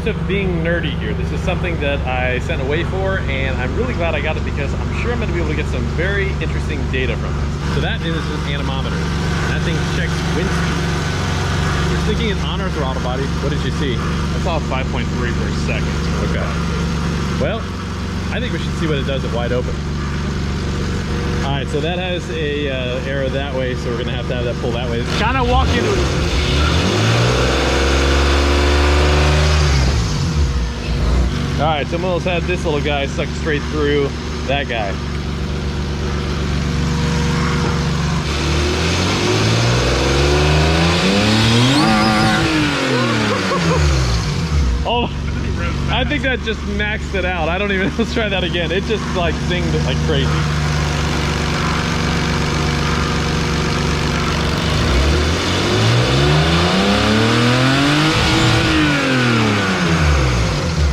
of being nerdy here. This is something that I sent away for, and I'm really glad I got it because I'm sure I'm going to be able to get some very interesting data from this. So that is an anemometer. That thing checks wind speed. You're sticking it on our throttle body. What did you see? I saw 5.3 per second. Okay. Well, I think we should see what it does at wide open. All right, so that has a arrow that way, so we're gonna have to have that pull that way. Kind of walk into it. All right, so I'm almost had this little guy suck straight through that guy. Oh, I think that just maxed it out. I don't even, let's try that again. It just like zinged like crazy.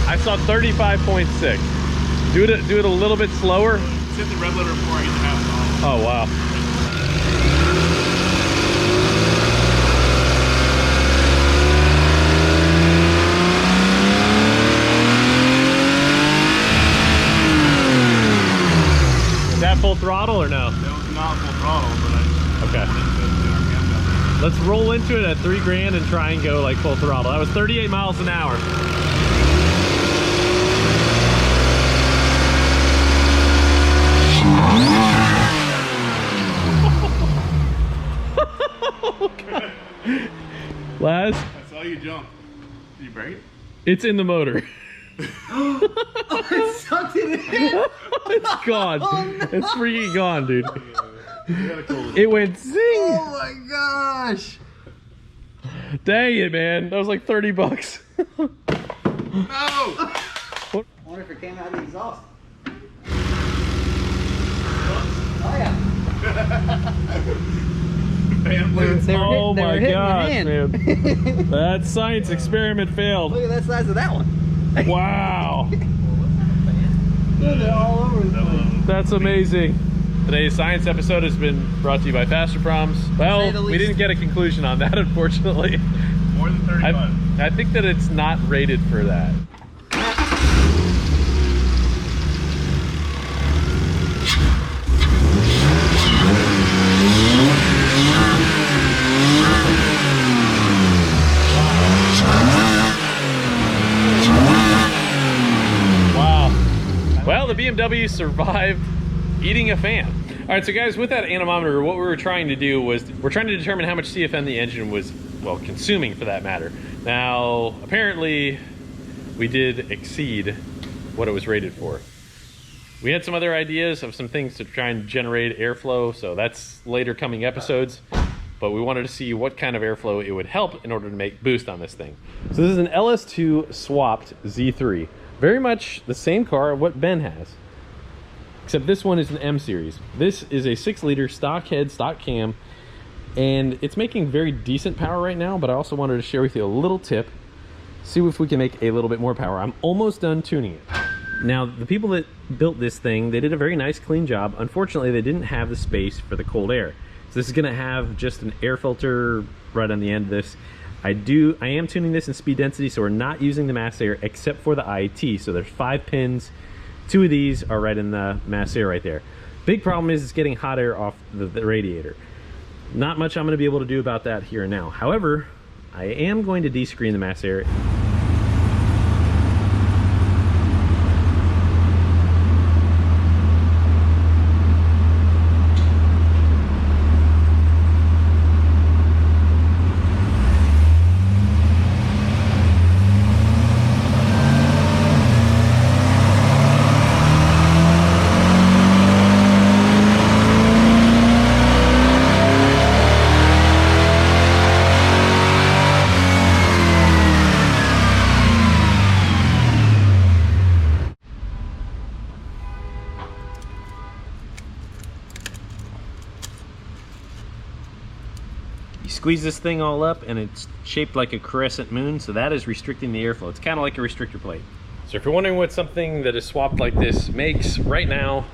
I saw 35.6. Do it a little bit slower. It's hit the red letter before I hit the half throttle. Oh wow. Is that full throttle or no? That was not full throttle, but Okay. Let's roll into it at 3 grand and try and go like full throttle. That was 38 miles an hour. Laz? I saw you jump. Did you break it? It's in the motor. Oh, it sucked it in. It's gone. Oh, no. It's freaking gone, dude. Yeah. It went zing. Oh my gosh. Dang it, man. That was like 30 bucks. No! I wonder if it came out of the exhaust. Oh yeah. Oh my gosh, man. That science experiment failed. Look at that size of that one. Wow. They're all over the place. That's amazing. Today's science episode has been brought to you by Fasterproms. Well, we didn't get a conclusion on that, unfortunately. More than 35. I think that it's not rated for that. Wow. Well, the BMW survived eating a fan. All right, so guys, with that anemometer, what we were trying to do was we're trying to determine how much CFM the engine was, well, consuming for that matter. Now, apparently, we did exceed what it was rated for. We had some other ideas of some things to try and generate airflow, so that's later coming episodes, but we wanted to see what kind of airflow it would help in order to make boost on this thing. So this is an LS2 swapped Z3. Very much the same car of what Ben has. Except this one is an M series. This is a 6-liter stock head, stock cam, and it's making very decent power right now, but I also wanted to share with you a little tip, see if we can make a little bit more power. I'm almost done tuning it. Now, the people that built this thing, they did a very nice, clean job. Unfortunately, they didn't have the space for the cold air. So this is gonna have just an air filter right on the end of this. I am tuning this in speed density, so we're not using the mass air except for the IET. So there's 5 pins. 2 of these are right in the mass air right there. Big problem is it's getting hot air off the radiator. Not much I'm going to be able to do about that here and now. However, I am going to descreen the mass air. You squeeze this thing all up and it's shaped like a crescent moon, so that is restricting the airflow. It's kind of like a restrictor plate. So if you're wondering what something that is swapped like this makes, right now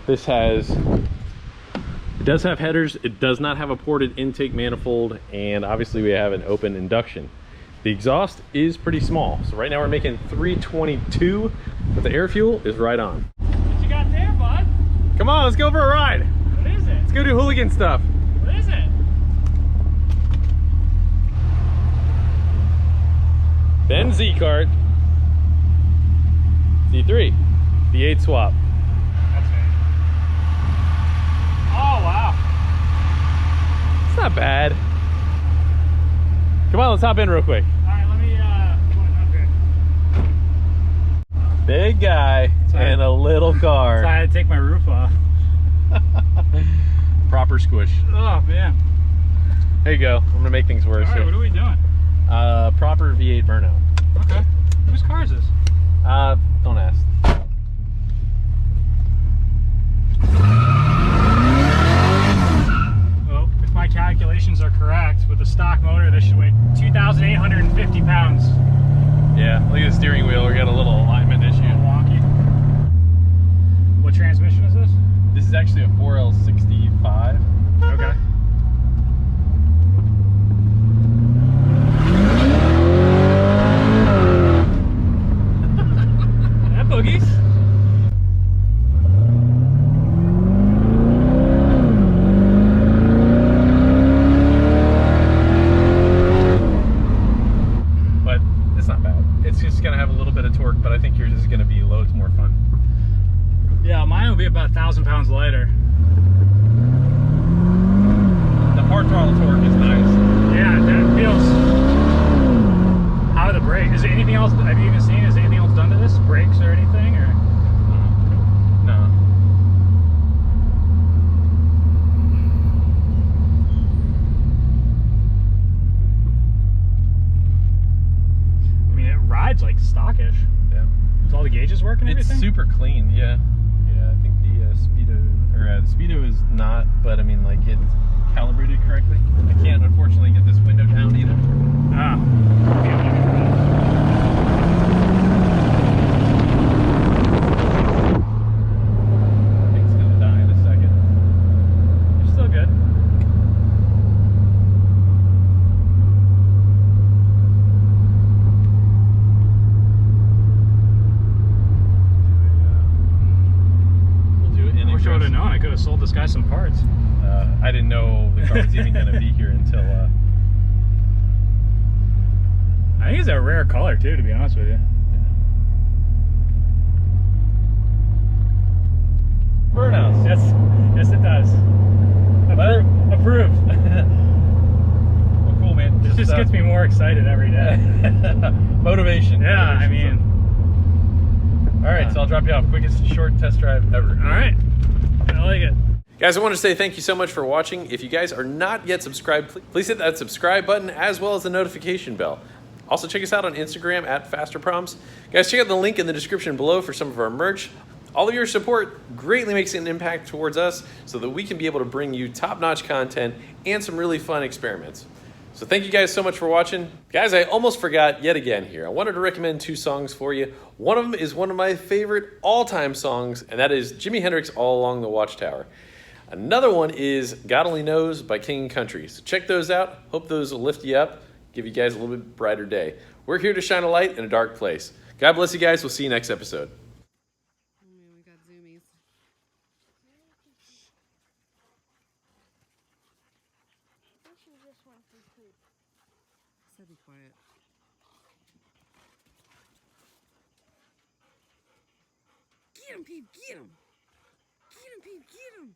this has, it does have headers, it does not have a ported intake manifold, and obviously we have an open induction. The exhaust is pretty small. So right now we're making 322, but the air fuel is right on. What you got there, bud? Come on, let's go for a ride. What is it? Let's go do hooligan stuff. What is it? Then Z-Kart. Z3. V8 swap. That's it. Oh, wow. It's not bad. Come on, let's hop in real quick. All right, let me put it up here. Big guy and a little So car. I had to take my roof off. Proper squish. Oh, man. There you go. I'm gonna make things worse. All right, what are we doing? Proper V8 burnout. Okay. Whose car is this? Don't ask. Well, if my calculations are correct, with the stock motor, this should weigh 2,850 pounds. Yeah, look at the steering wheel. We got a little alignment A issue. little wonky. What transmission is this? This is actually a 4L65. Okay. That boogies. But it's not bad. It's just gonna have a little bit of torque, but I think yours is gonna be loads more fun. Yeah, mine will be about 1,000 pounds lighter. The hard throttle torque is nice. Yeah, that feels. How are the brakes? Is there anything else? Have you even seen? Is anything else done to this? Brakes or anything? Or No. I mean, it rides like stockish. Yeah. Does all the gauges work and It's everything? super clean, yeah. Yeah, I think the the speedo is not, but I mean, like, it's calibrated correctly. I can't, unfortunately, get this window down either. Ah. I think it's gonna die in a second. You're still good. We'll do it in I wish I would have ingress. known. I could have sold this guy some parts. I didn't know the car was even gonna be here until I think it's a rare color too, to be honest with you. burnouts. Yes, it does. Approved. Well, cool, man. It just gets me more excited every day. Motivation. Yeah, I Motivation, mean. so. All right, so I'll drop you off. Quickest short test drive ever. All right. I like it. Guys, I want to say thank you so much for watching. If you guys are not yet subscribed, please hit that subscribe button as well as the notification bell. Also, check us out on Instagram at Fasterproms. Guys, check out the link in the description below for some of our merch. All of your support greatly makes an impact towards us so that we can be able to bring you top-notch content and some really fun experiments. So thank you guys so much for watching. Guys, I almost forgot yet again here. I wanted to recommend 2 songs for you. One of them is one of my favorite all-time songs, and that is Jimi Hendrix' All Along the Watchtower. Another one is God Only Knows by King & Country. So check those out. Hope those will lift you up, give you guys a little bit brighter day. We're here to shine a light in a dark place. God bless you guys. We'll see you next episode. Oh man, we got zoomies. So be quiet. Get him, Peep, get him! Get him, Peep, get him!